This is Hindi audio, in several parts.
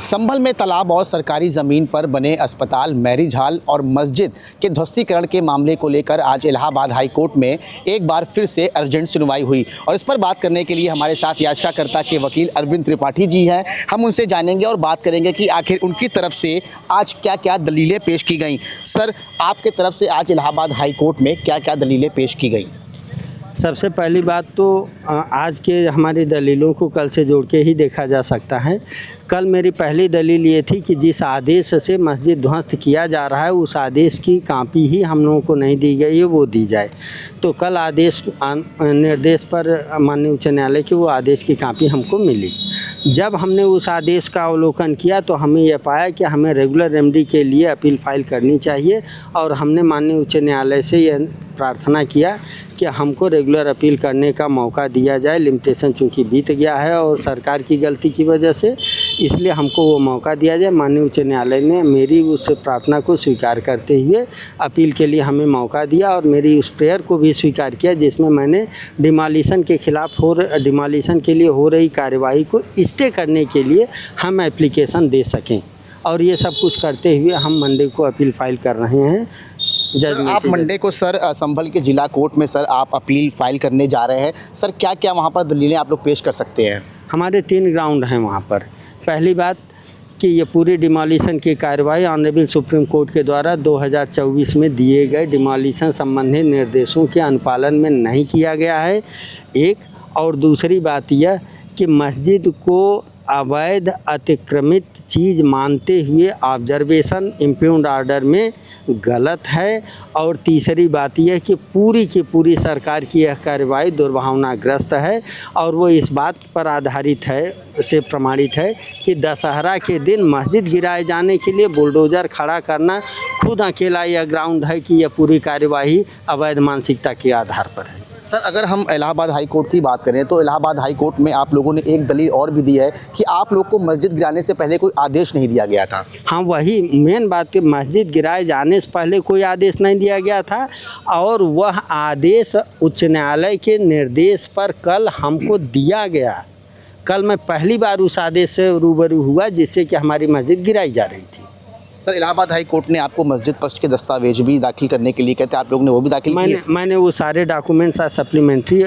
संभल में तालाब और सरकारी ज़मीन पर बने अस्पताल, मैरिज हॉल और मस्जिद के ध्वस्तीकरण के मामले को लेकर आज इलाहाबाद हाई कोर्ट में एक बार फिर से अर्जेंट सुनवाई हुई और इस पर बात करने के लिए हमारे साथ याचिकाकर्ता के वकील अरविंद त्रिपाठी जी हैं। हम उनसे जानेंगे और बात करेंगे कि आखिर उनकी तरफ से आज क्या क्या दलीलें पेश की गई। सर, आपके तरफ से आज इलाहाबाद हाई कोर्ट में क्या क्या दलीलें पेश की गई? सबसे पहली बात तो आज के हमारी दलीलों को कल से जोड़ के ही देखा जा सकता है। कल मेरी पहली दलील ये थी कि जिस आदेश से मस्जिद ध्वस्त किया जा रहा है उस आदेश की कॉपी ही हम लोगों को नहीं दी गई है, वो दी जाए। तो कल आदेश निर्देश पर माननीय उच्च न्यायालय की वो आदेश की कॉपी हमको मिली। जब हमने उस आदेश का अवलोकन किया तो हमें यह पाया कि हमें रेगुलर रेमेडी के लिए अपील फाइल करनी चाहिए और हमने माननीय उच्च न्यायालय से यह प्रार्थना किया कि हमको रेगुलर अपील करने का मौका दिया जाए। लिमिटेशन चूँकि बीत गया है और सरकार की गलती की वजह से, इसलिए हमको वो मौका दिया जाए। माननीय उच्च न्यायालय ने मेरी उस प्रार्थना को स्वीकार करते हुए अपील के लिए हमें मौका दिया और मेरी उस प्रेयर को भी स्वीकार किया जिसमें मैंने डिमोलिशन के खिलाफ डिमोलिशन के लिए हो रही कार्यवाही को स्टे करने के लिए हम एप्लीकेशन दे सकें। और ये सब कुछ करते हुए हम मंडे को अपील फाइल कर रहे हैं। आप मंडे को सर संभल के जिला कोर्ट में सर आप अपील फाइल करने जा रहे हैं। सर, क्या क्या वहाँ पर दलीलें आप लोग पेश कर सकते हैं? हमारे 3 ग्राउंड हैं वहाँ पर। पहली बात कि ये पूरी डिमोलिशन की कार्रवाई ऑनरेबल सुप्रीम कोर्ट के द्वारा 2024 में दिए गए डिमोलिशन संबंधी निर्देशों के अनुपालन में नहीं किया गया है, एक। और दूसरी बात यह कि मस्जिद को अवैध अतिक्रमित चीज़ मानते हुए ऑब्जर्वेशन इम्पाउंड ऑर्डर में गलत है। और तीसरी बात यह कि पूरी की पूरी सरकार की यह कार्रवाई दुर्भावनाग्रस्त है और वो इस बात पर आधारित है से प्रमाणित है कि दशहरा के दिन मस्जिद गिराए जाने के लिए बुलडोज़र खड़ा करना खुद अकेला यह ग्राउंड है कि यह पूरी कार्यवाही अवैध मानसिकता के आधार पर है। सर, अगर हम इलाहाबाद हाई कोर्ट की बात करें तो इलाहाबाद हाई कोर्ट में आप लोगों ने एक दलील और भी दी है कि आप लोग को मस्जिद गिराने से पहले कोई आदेश नहीं दिया गया था। हाँ, वही मेन बात कि मस्जिद गिराए जाने से पहले कोई आदेश नहीं दिया गया था और वह आदेश उच्च न्यायालय के निर्देश पर कल हमको दिया गया। कल मैं पहली बार उस आदेश से रूबरू हुआ जिससे कि हमारी मस्जिद गिराई जा रही थी। सर, इलाहाबाद हाई कोर्ट ने आपको मस्जिद पक्ष के दस्तावेज भी दाखिल करने के लिए कहते हैं, आप लोग ने वो भी दाखिल किए? मैंने वो सारे डॉक्यूमेंट्स सप्लीमेंट्री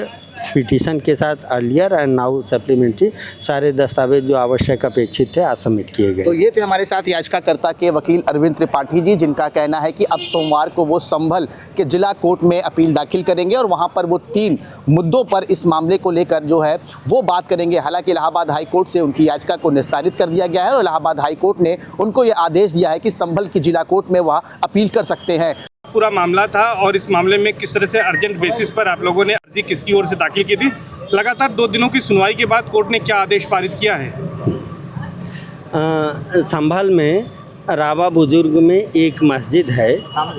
पिटीशन के साथ अर्लियर एंड नाउ सप्लीमेंट्री सारे दस्तावेज जो आवश्यक अपेक्षित थे आज सबमिट किए गए। तो ये थे हमारे साथ याचिकाकर्ता के वकील अरविंद त्रिपाठी जी, जिनका कहना है कि अब सोमवार को वो संभल के जिला कोर्ट में अपील दाखिल करेंगे और वहाँ पर वो 3 मुद्दों पर इस मामले को लेकर जो है वो बात करेंगे। हालांकि इलाहाबाद हाई कोर्ट से उनकी याचिका को निस्तारित कर दिया गया है और इलाहाबाद हाई कोर्ट ने उनको ये आदेश दिया है कि संभल की जिला कोर्ट में वह अपील कर सकते हैं। पूरा मामला था और इस मामले में किस तरह से अर्जेंट बेसिस पर आप लोगों ने अर्जी किसकी ओर से दाखिल की थी, लगातार 2 दिनों की सुनवाई के बाद कोर्ट ने क्या आदेश पारित किया है? संभल में रावा बुजुर्ग में एक मस्जिद है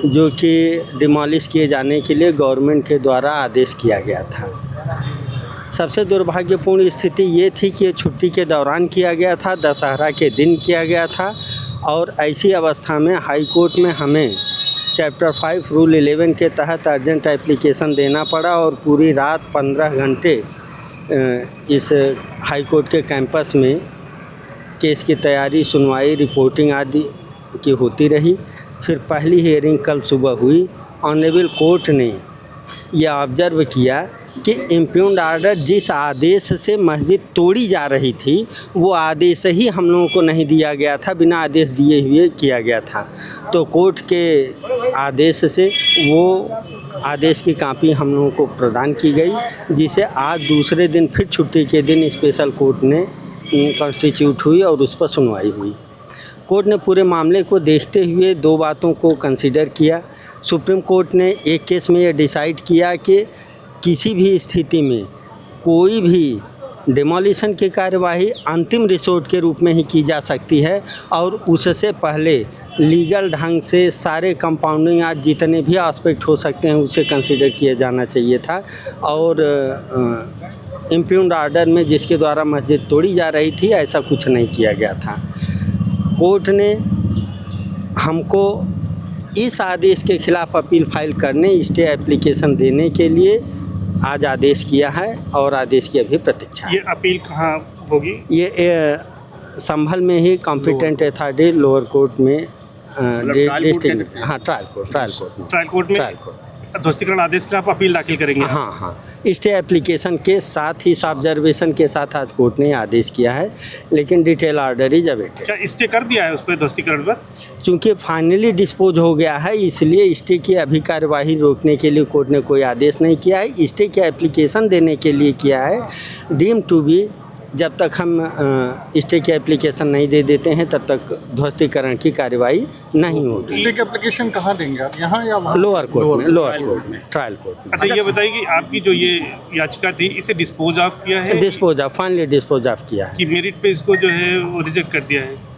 जो कि डिमोलिश किए जाने के लिए गवर्नमेंट के द्वारा आदेश किया गया था। सबसे दुर्भाग्यपूर्ण स्थिति ये थी कि छुट्टी के दौरान किया गया था, दशहरा के दिन किया गया था और ऐसी अवस्था में हाई कोर्ट में हमें चैप्टर 5 रूल 11 के तहत अर्जेंट एप्लीकेशन देना पड़ा और पूरी रात 15 घंटे इस हाई कोर्ट के कैंपस में केस की तैयारी, सुनवाई, रिपोर्टिंग आदि की होती रही। फिर पहली हियरिंग कल सुबह हुई। ऑनरेबल कोर्ट ने यह ऑब्जर्व किया कि इम्पाउंड ऑर्डर जिस आदेश से मस्जिद तोड़ी जा रही थी वो आदेश ही हम लोगों को नहीं दिया गया था, बिना आदेश दिए हुए किया गया था। तो कोर्ट के आदेश से वो आदेश की कॉपी हम लोगों को प्रदान की गई, जिसे आज दूसरे दिन फिर छुट्टी के दिन स्पेशल कोर्ट ने कॉन्स्टिट्यूट हुई और उस पर सुनवाई हुई। कोर्ट ने पूरे मामले को देखते हुए 2 बातों को कंसिडर किया। सुप्रीम कोर्ट ने एक केस में यह डिसाइड किया कि किसी भी स्थिति में कोई भी डिमोलिशन की कार्यवाही अंतिम रिसोर्ट के रूप में ही की जा सकती है और उससे पहले लीगल ढंग से सारे कंपाउंडिंग आज जितने भी एस्पेक्ट हो सकते हैं उसे कंसीडर किया जाना चाहिए था। और इम्पाउंड ऑर्डर में जिसके द्वारा मस्जिद तोड़ी जा रही थी ऐसा कुछ नहीं किया गया था। कोर्ट ने हमको इस आदेश के खिलाफ अपील फाइल करने, स्टे एप्लीकेशन देने के लिए आज आदेश किया है और आदेश की अभी प्रतीक्षा है। ये अपील कहाँ होगी? ये संभल में ही कॉम्पिटेंट अथॉरिटी लोअर कोर्ट में ट्रायल कोर्ट कह सकते हैं। हाँ ट्रायल कोर्ट में ट्रायल कोर्ट में ट्रायल कोर्ट ध्वस्तीकरण आदेश के आप अपील दाखिल करेंगे? हाँ हाँ, स्टे एप्लीकेशन के साथ ही ऑब्जर्वेशन के साथ आज कोर्ट ने आदेश किया है, लेकिन डिटेल ऑर्डर इज अवेटेड। क्या स्टे कर दिया है उस पर ध्वस्तीकरण पर? चूँकि फाइनली डिस्पोज हो गया है, इसलिए स्टे की अभी कार्यवाही रोकने के लिए कोर्ट ने कोई आदेश नहीं किया है। स्टे की एप्लीकेशन देने के लिए किया है, डीम टू बी जब तक हम स्टे की एप्लीकेशन नहीं दे देते हैं तब तक ध्वस्तीकरण की कार्यवाही नहीं होगी। स्टे की एप्लीकेशन कहाँ देंगे आप, यहाँ या वहाँ? लोअर कोर्ट में ट्रायल कोर्ट में। अच्छा, ये बताइए कि आपकी जो ये याचिका थी इसे डिस्पोज ऑफ किया है फाइनली डिस्पोज ऑफ किया है, कि मेरिट पे इसको जो है वो रिजेक्ट कर दिया है?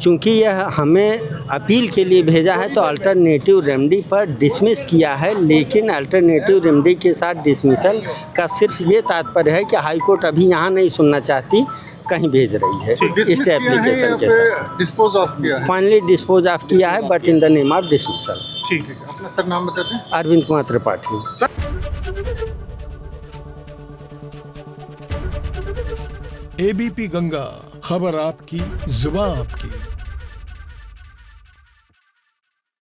चूँकि यह हमें अपील के लिए भेजा है तो अल्टरनेटिव रेमेडी पर डिसमिस किया है, लेकिन अल्टरनेटिव रेमेडी के साथ डिसमिसल का सिर्फ ये तात्पर्य है कि हाई कोर्ट अभी यहाँ नहीं सुनना चाहती, कहीं भेज रही है डिसमिस स्टे किया है एप्लीकेशन या के फिर साथ। डिस्पोज ऑफ किया है? फाइनली डिस्पोज ऑफ किया है, but in the name of dismissal. ठीक है। अपना सर नाम बताते हैं। अरविंद कुमार त्रिपाठी। एबीपी गंगा, खबर आपकी, जुबान आपकी।